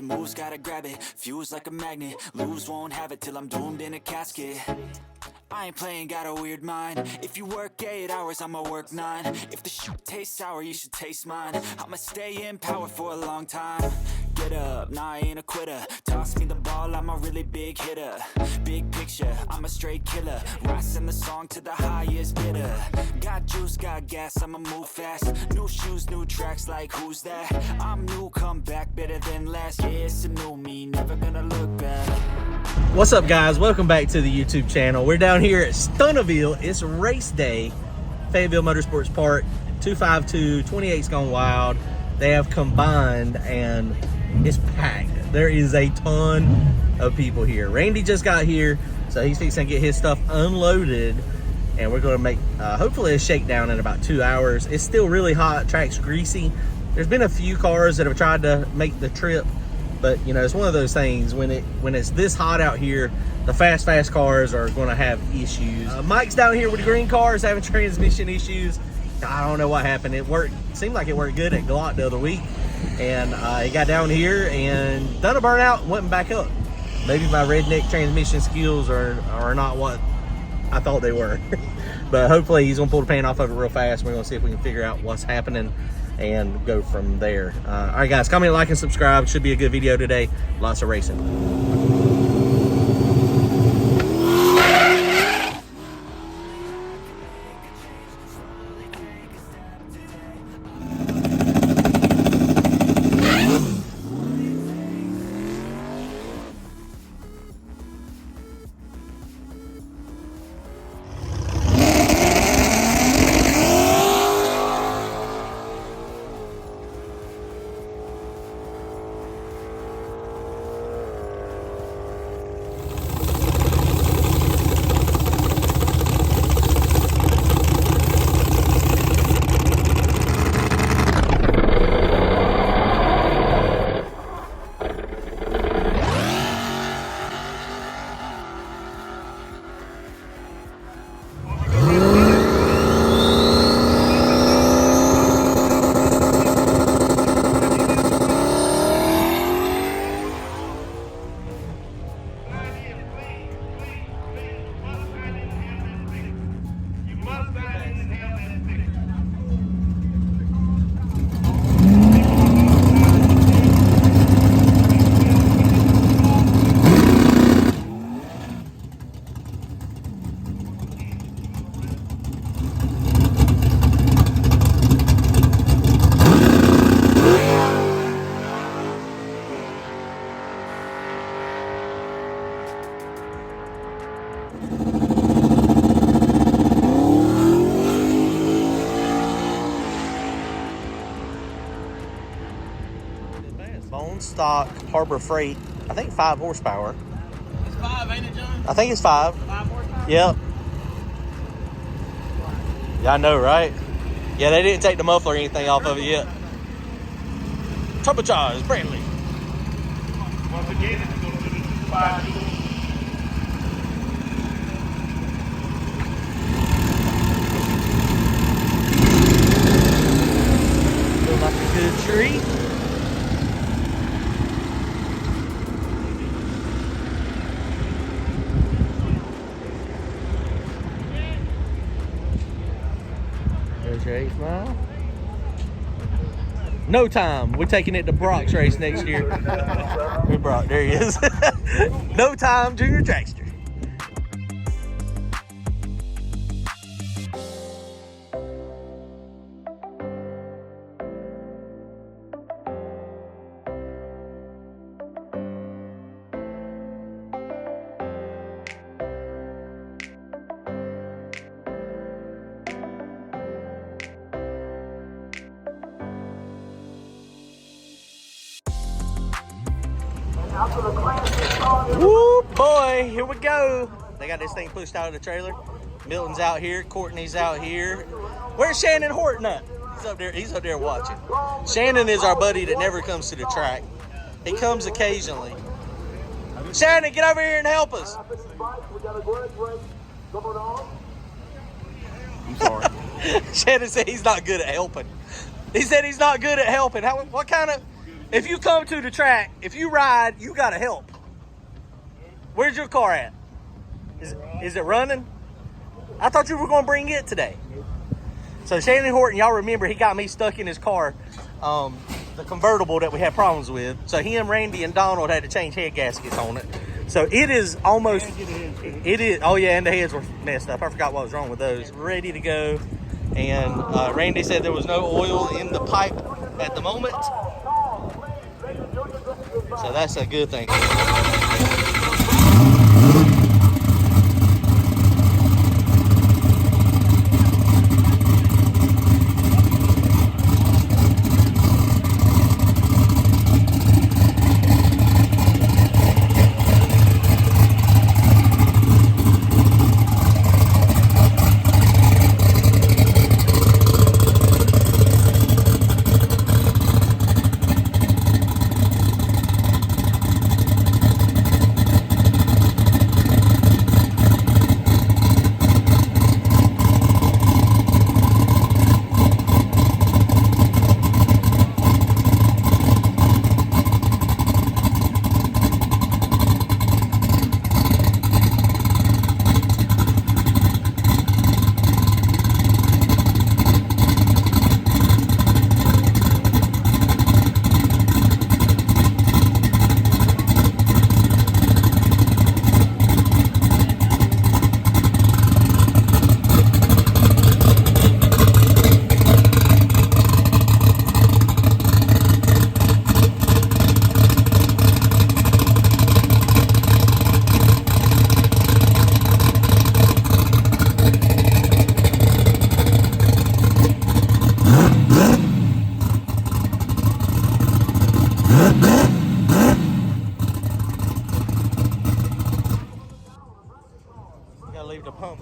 moves, gotta grab it. Fuse like a magnet, lose, won't have it till I'm doomed in a casket. I ain't playing, got a weird mind. If you work 8 hours, I'ma work 9. If the shoot tastes sour, you should taste mine. I'ma stay in power for a long time. Get up, nah, I ain't a quitter. Toss me the ball, I'm a really big hitter. Big picture, I'm a straight killer. Rising the song to the highest bidder. Got juice, got gas, I'ma move fast. New shoes, new tracks, like who's that? I'm new, come back, better than last. Yeah, it's a new me, never gonna look back. What's up, guys? Welcome back to the YouTube channel. We're down here at Stunnaville. It's race day. Fayetteville Motorsports Park, 252, 28's Gone Wild. They have combined and it's packed. There is a ton of people here. Randy just got here, so he's fixing to get his stuff unloaded. And we're gonna make, hopefully, a shakedown in about 2 hours. It's still really hot, track's greasy. There's been a few cars that have tried to make the trip, but you know, it's one of those things when it's this hot out here, the fast cars are going to have issues. Mike's down here with the green cars having transmission issues. I don't know what happened. It seemed like it worked good at Glock the other week, and he got down here and done a burnout and went back up. Maybe my redneck transmission skills are not what I thought they were. But hopefully he's gonna pull the pan off of it real fast. We're gonna see if we can figure out what's happening and go from there. All right, guys, comment, like, and subscribe. Should be a good video today. Lots of racing. Bone stock Harbor Freight, I think 5 horsepower. It's 5, ain't it, John? I think it's 5. 5 horsepower? Yep. Yeah, I know, right? Yeah, they didn't take the muffler or anything off of it yet. Turbocharged, Bradley. Once again, it's going to be 5. Feel like a good treat. There's your 8 mile. No time. We're taking it to Brock's race next year. Where's Brock? There he is. No time, junior trackster. Woo, boy, here we go. They got this thing pushed out of the trailer. Milton's out here, Courtney's out here. Where's Shannon Horton at? He's up there watching. Shannon is our buddy that never comes to the track. He comes occasionally. Shannon, get over here and help us. I'm sorry. Shannon said he's not good at helping. He said he's not good at helping. What kind of If you come to the track, if you ride, you gotta help. Where's your car at? Is it running? I thought you were gonna bring it today. So Shannon Horton, y'all remember, he got me stuck in his car, the convertible that we had problems with. So him, Randy, and Donald had to change head gaskets on it. So it is almost, it is, oh yeah, and the heads were messed up. I forgot what was wrong with those. Ready to go. And Randy said there was no oil in the pipe at the moment. So that's a good thing.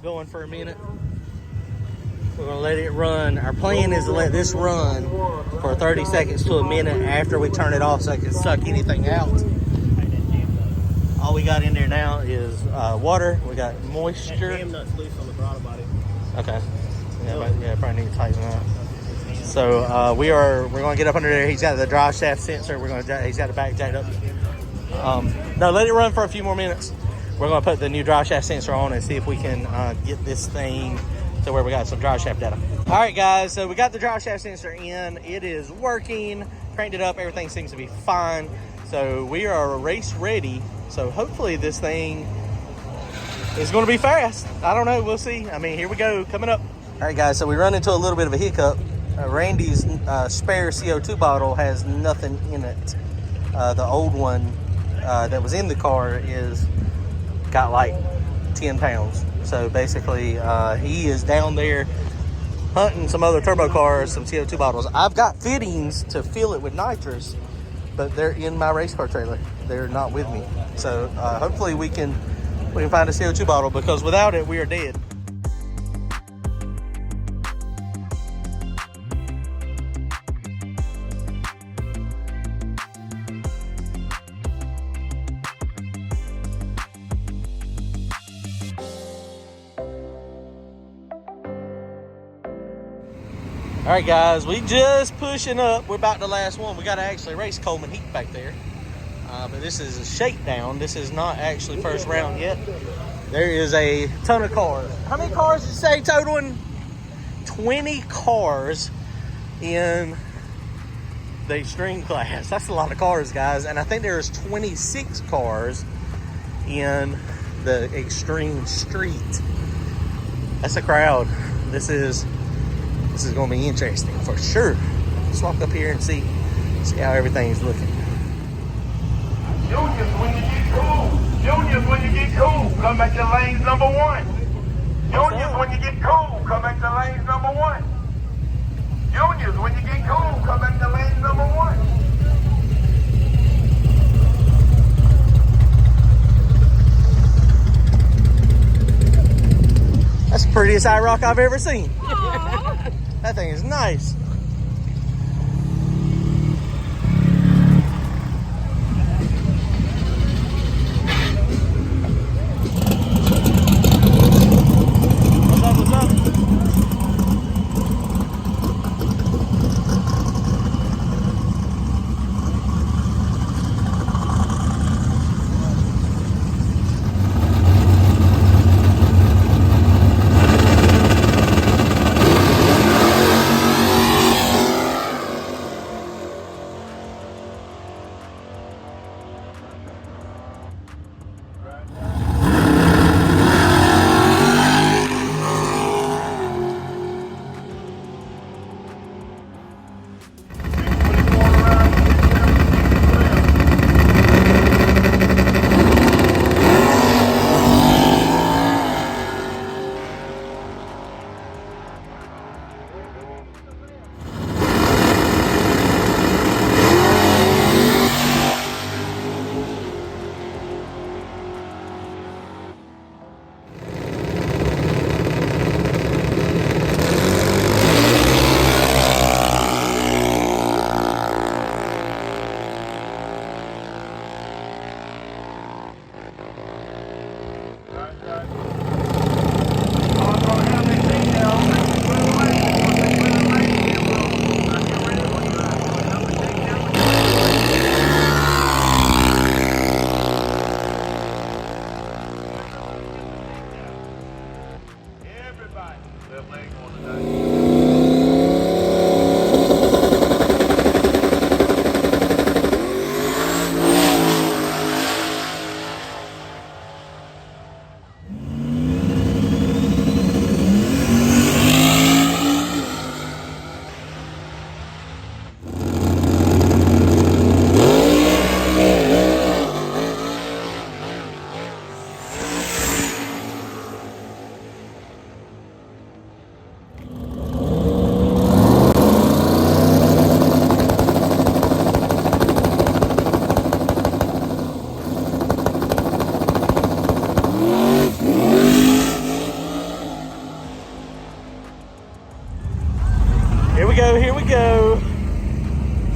Going for a minute. We're gonna let it run. Our plan is to let this run for 30 seconds to a minute after we turn it off so it can suck anything out. All we got in there now is water. We got moisture. Cam nuts loose on the throttle body. Okay. Yeah, probably need to tighten that. So we're gonna get up under there. He's got the drive shaft sensor. He's got the back jacked up. No, let it run for a few more minutes. We're going to put the new drive shaft sensor on and see if we can get this thing to where we got some drive shaft data. All right, guys, so we got the drive shaft sensor in. It is working. Cranked it up. Everything seems to be fine. So we are race ready. So hopefully this thing is going to be fast. I don't know. We'll see. I mean, here we go. Coming up. All right, guys, so we run into a little bit of a hiccup. Randy's spare CO2 bottle has nothing in it. The old one that was in the car is got like 10 pounds. So basically he is down there hunting some other turbo cars, some CO2 bottles. I've got fittings to fill it with nitrous, but they're in my race car trailer. They're not with me. So hopefully we can find a CO2 bottle, because without it we are dead. All right, guys, we just pushing up. We're about the last one. We got to actually race Coleman Heat back there. But this is a shakedown. This is not actually first round yet. There is a ton of cars. How many cars did you say totaling? 20 cars in the extreme class. That's a lot of cars, guys. And I think there's 26 cars in the extreme street. That's a crowd. This is going to be interesting for sure. Let's walk up here and see how everything's looking. Juniors, when you get cool. Juniors, when you get cool, come back to lanes number one. Juniors, when you get cool, come back to lanes number one. Juniors, when you get cool, come back to lanes number one. That's the prettiest IROC I've ever seen. That thing is nice. What's up?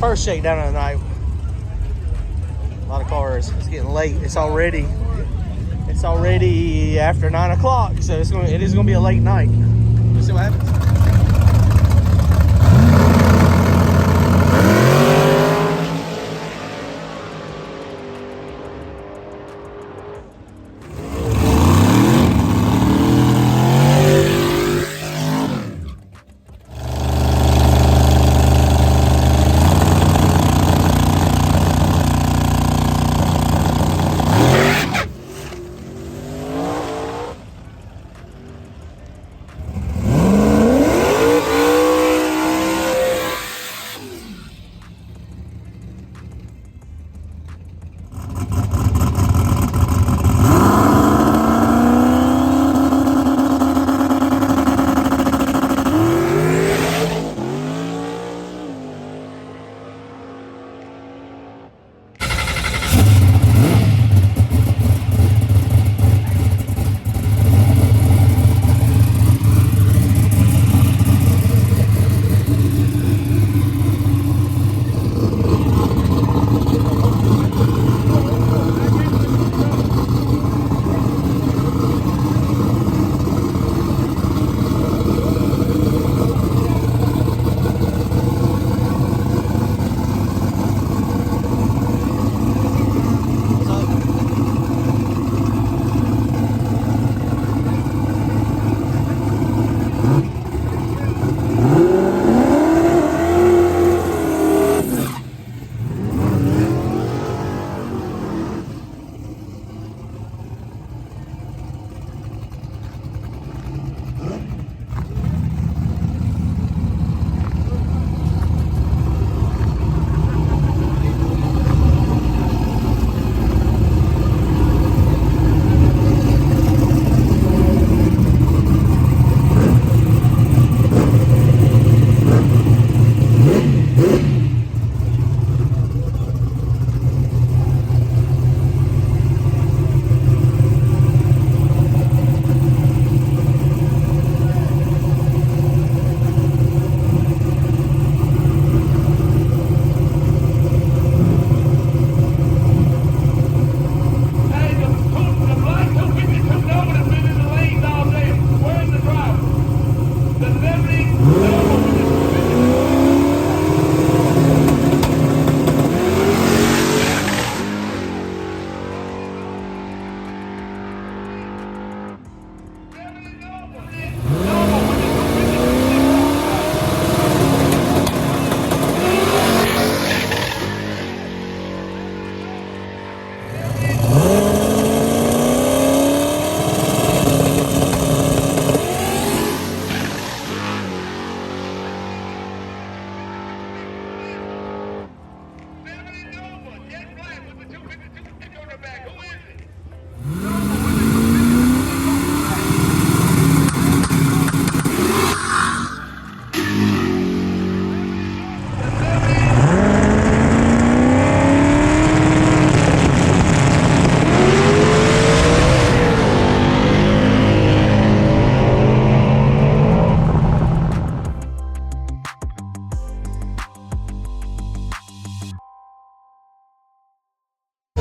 first shakedown of the night. A lot of cars. It's getting late. It's already after 9 o'clock, so it is gonna be a late night. Let's see what happens.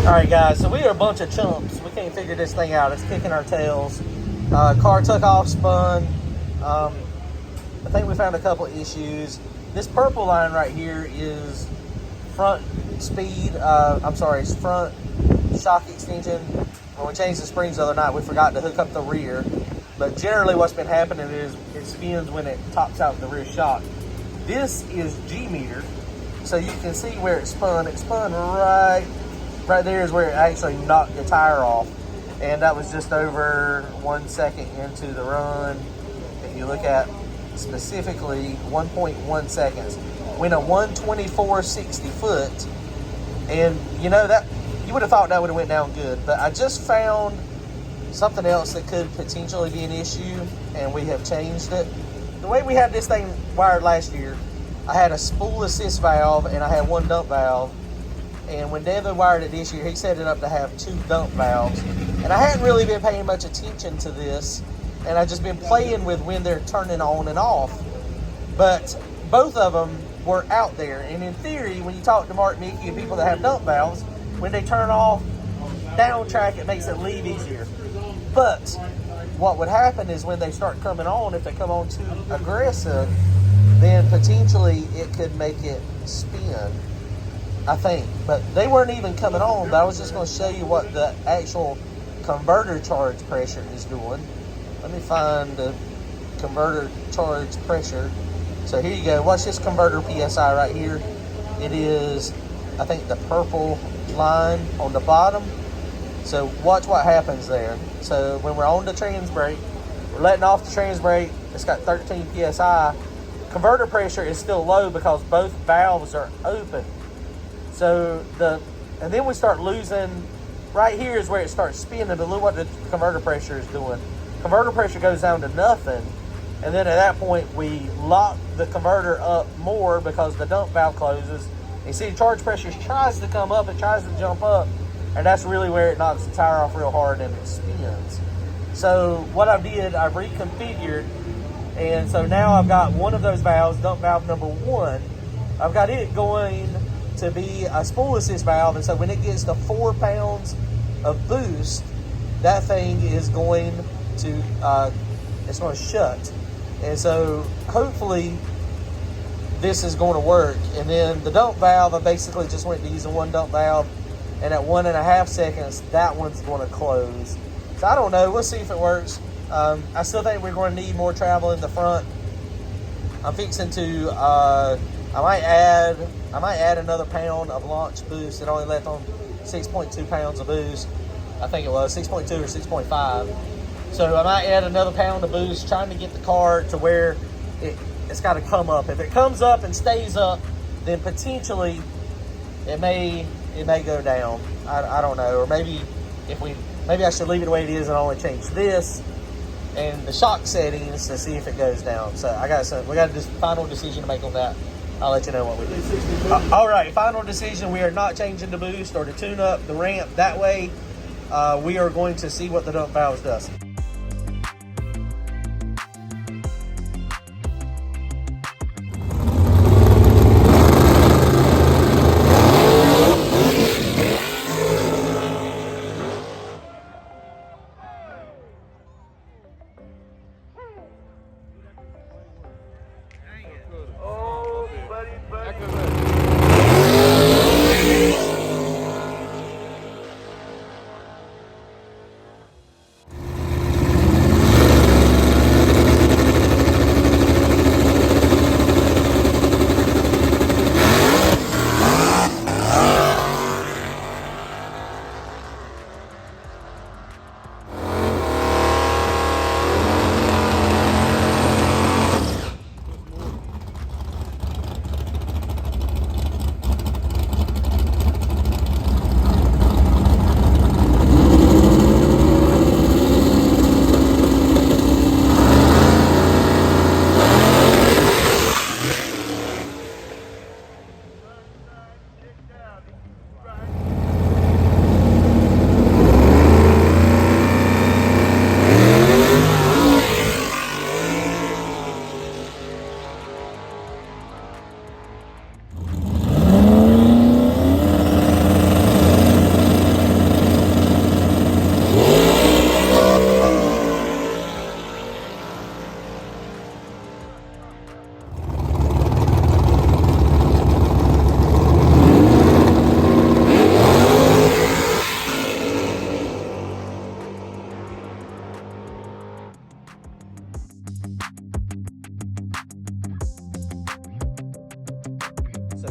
Alright guys, so we are a bunch of chumps. We can't figure this thing out. It's kicking our tails. Car took off, spun. I think we found a couple issues. This purple line right here is front speed, it's front shock extension. When we changed the springs the other night, we forgot to hook up the rear. But generally what's been happening is it spins when it tops out the rear shock. This is G meter, so you can see where it spun. It spun right there is where it actually knocked the tire off. And that was just over 1 second into the run. If you look at specifically 1.1 seconds. Went a 124.60 foot. And you know that you would have thought that would have went down good. But I just found something else that could potentially be an issue, and we have changed it. The way we had this thing wired last year, I had a spool assist valve and I had one dump valve. And when Devin wired it this year, he set it up to have 2 dump valves. And I hadn't really been paying much attention to this, and I've just been playing with when they're turning on and off. But both of them were out there. And in theory, when you talk to Mark Mickey and people that have dump valves, when they turn off down track, it makes it leave easier. But what would happen is when they start coming on, if they come on too aggressive, then potentially it could make it spin, I think. But they weren't even coming on, but I was just going to show you what the actual converter charge pressure is doing. Let me find the converter charge pressure. So here you go. Watch this converter PSI right here. It is, I think, the purple line on the bottom. So watch what happens there. So when we're on the trans brake, we're letting off the trans brake. It's got 13 PSI. Converter pressure is still low because both valves are open. So and then we start losing. Right here is where it starts spinning, but look what the converter pressure is doing. Converter pressure goes down to nothing, and then at that point we lock the converter up more because the dump valve closes. You see the charge pressure tries to come up, it tries to jump up, and that's really where it knocks the tire off real hard and it spins. So what I did, I reconfigured, and so now I've got one of those valves, dump valve number 1, I've got it going to be a spool assist valve, and so when it gets to 4 pounds of boost, that thing is going to it's going to shut. And so hopefully this is going to work. And then the dump valve, I basically just went to using one dump valve, and at 1.5 seconds that one's going to close. So I don't know, we'll see if it works. I still think we're going to need more travel in the front. I'm fixing to I might add another pound of launch boost. It only left on 6.2 pounds of boost. I think it was 6.2 or 6.5. So I might add another pound of boost, trying to get the car to where it's got to come up. If it comes up and stays up, then potentially it may go down. I don't know. Or maybe I should leave it the way it is and only change this and the shock settings to see if it goes down. So we got this final decision to make on that. I'll let you know what we do. All right, final decision. We are not changing the boost or the tune up the ramp. That way, we are going to see what the dump valves does.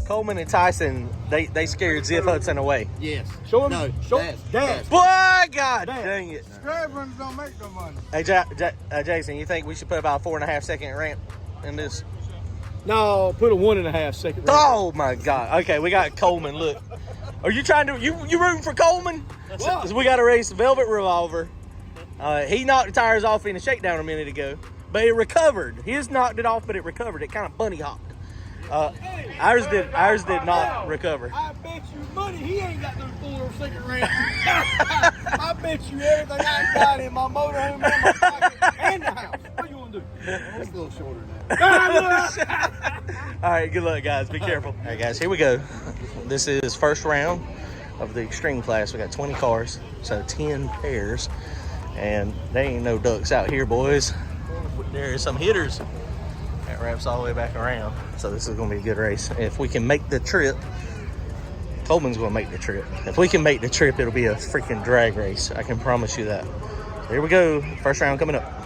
Coleman and Tyson, they scared Ziff Hudson away. Yes. Show him. No. Show Dad. Boy, God dang it. Scrap runners don't make no money. Hey, Jason, you think we should put about a 4.5 second ramp in this? No, put a 1.5 second. Oh my God. Okay, we got Coleman. Look, are you trying to you rooting for Coleman? So we got to race Velvet Revolver. He knocked the tires off in a shakedown a minute ago, but it recovered. His knocked it off, but it recovered. It kind of bunny hopped. Ours did not recover. I bet you money he ain't got no 4 second ramp. I bet you everything I got in my motorhome and my pocket and the house. What you gonna do? That's a little shorter now. All right, good luck, guys. Be careful. All right, guys, here we go. This is first round of the extreme class. We got 20 cars, so 10 pairs. And there ain't no ducks out here, boys. There are some hitters. That wraps all the way back around. So this is going to be a good race. If we can make the trip, Coleman's going to make the trip. If we can make the trip, it'll be a freaking drag race. I can promise you that. So here we go. First round coming up.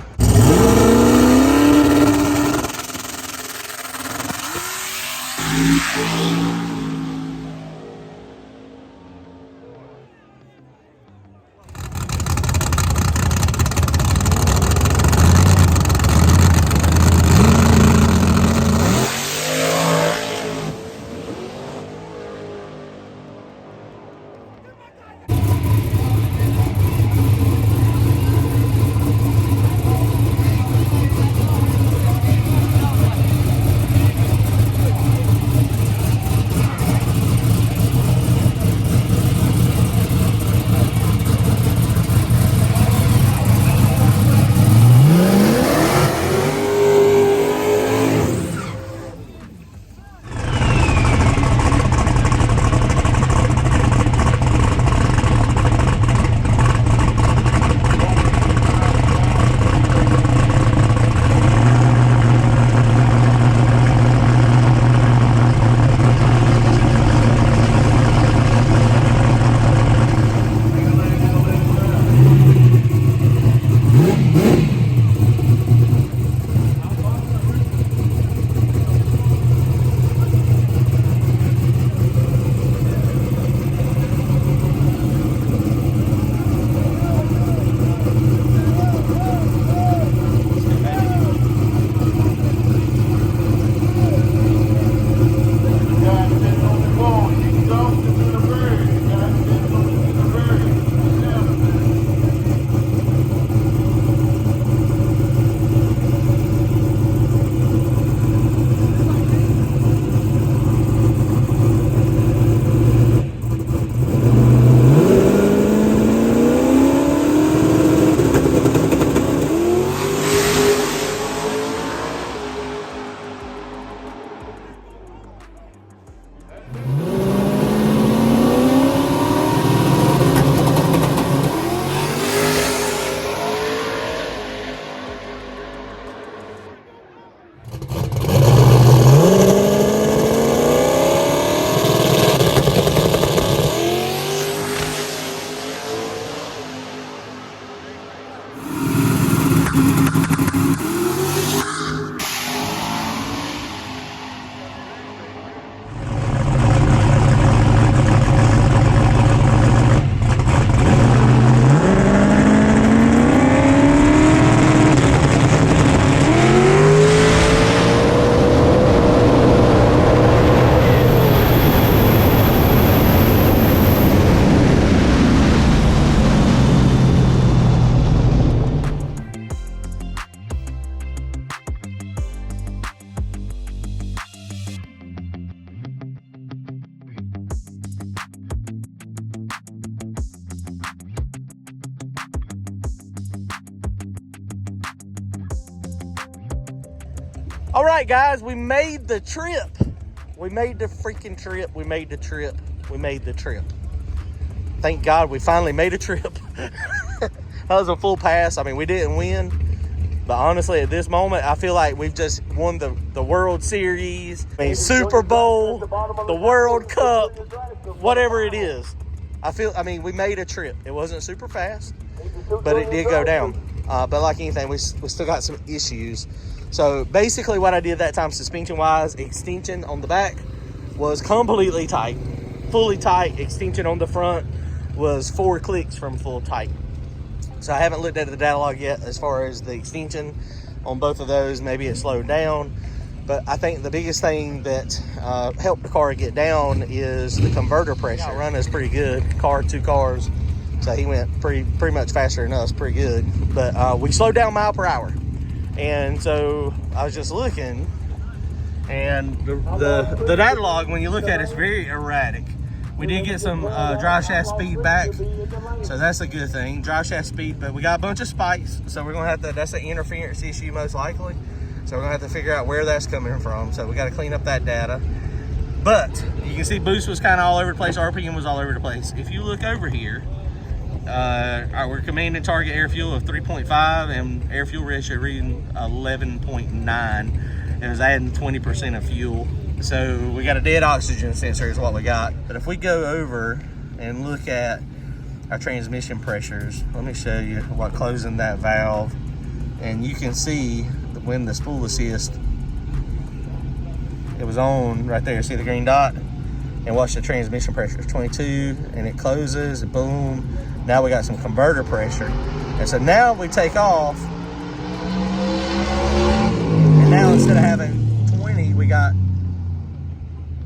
All right, guys, we made the trip. We made the freaking trip. We made the trip. We made the trip. Thank God we finally made a trip. That was a full pass. I mean, we didn't win, but honestly, at this moment, I feel like we've just won the World Series, I mean, Super Bowl, the World Cup, whatever it is. I mean, we made a trip. It wasn't super fast, but it did go down. But like anything, we still got some issues. So basically what I did that time suspension-wise, extension on the back was completely tight, fully tight. Extension on the front was 4 clicks from full tight. So I haven't looked at the data log yet as far as the extension on both of those. Maybe it slowed down. But I think the biggest thing that helped the car get down is the converter pressure. Run is pretty good, 2 cars. So he went pretty much faster than us, pretty good. But we slowed down mile per hour. And so I was just looking, and the data log, when you look at it, is very erratic. We did get some dry shaft speed back, so that's a good thing. Dry shaft speed, but we got a bunch of spikes, so we're gonna have to, that's an interference issue most likely. So we're gonna have to figure out where that's coming from. So we gotta clean up that data. But you can see boost was kind of all over the place, RPM was all over the place. If you look over here, we're commanding target air fuel of 3.5 and air fuel ratio reading 11.9. It was adding 20% of fuel. So we got a dead oxygen sensor is what we got. But if we go over and look at our transmission pressures, let me show you what closing that valve. And you can see when the spool assist, it was on right there. See the green dot? And watch the transmission pressure. It's 22 and it closes, boom. Now we got some converter pressure. And so now we take off. And now instead of having 20, we got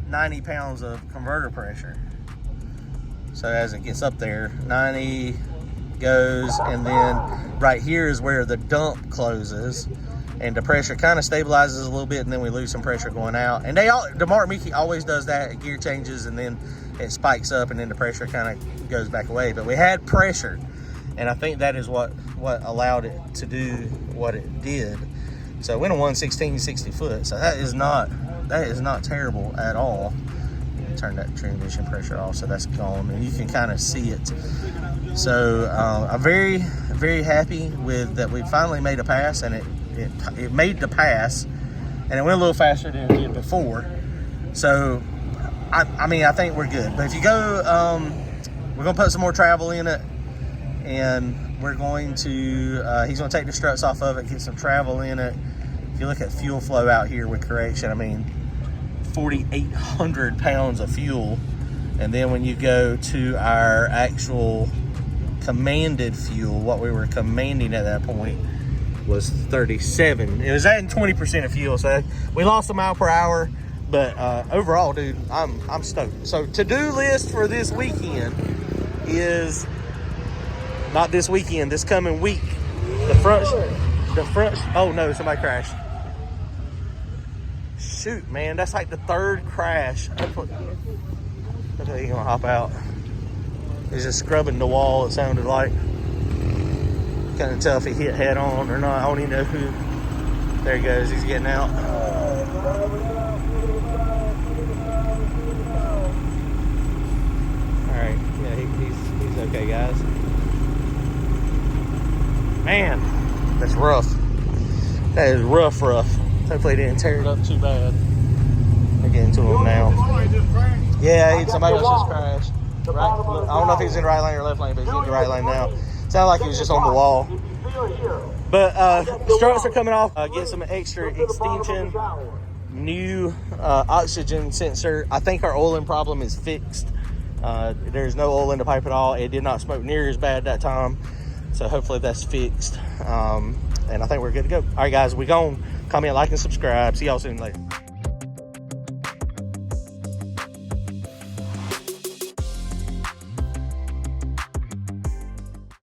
90 pounds of converter pressure. So as it gets up there, 90 goes, and then right here is where the dump closes. And the pressure kind of stabilizes a little bit, and then we lose some pressure going out. And the Mark Mickey always does that. It gear changes, and then it spikes up, and then the pressure kind of goes back away. But we had pressure, and I think that is what allowed it to do what it did. So it went on 116 60 foot. So that is not terrible at all. Turn that transmission pressure off, so that's gone, and you can kind of see it. So I'm very, very happy with that. We finally made a pass, and it made the pass, and it went a little faster than it did before. So I mean, I think we're good. But if you go, we're gonna put some more travel in it, and we're going to he's gonna take the struts off of it, get some travel in it. If you look at fuel flow out here with correction, I mean 4,800 pounds of fuel. And then when you go to our actual commanded fuel, what we were commanding at that point was 37. It was adding 20% of fuel, so we lost a mile per hour. But overall, dude, I'm stoked. So to-do list for this weekend is not this weekend, this coming week. The front. Oh no, somebody crashed. Shoot, man, that's like the third crash. Okay, he's gonna hop out. He's just scrubbing the wall, it sounded like. Couldn't tell if he hit head on or not. I don't even know who. There he goes, he's getting out. Alright, yeah, he's okay, guys. Man, that's rough. That is rough. Hopefully they didn't tear it up too bad. They're getting to him now. Yeah, somebody else just crashed. Right, I don't know if he's in the right lane or left lane, but he's in the right lane now. Sounded like he was just on the wall. But struts are coming off. Get some extra extension. New oxygen sensor. I think our oiling problem is fixed. There's no oil in the pipe at all. It did not smoke near as bad that time. So hopefully that's fixed. And I think we're good to go. All right, guys, we gone. Comment, like, and subscribe. See y'all soon later.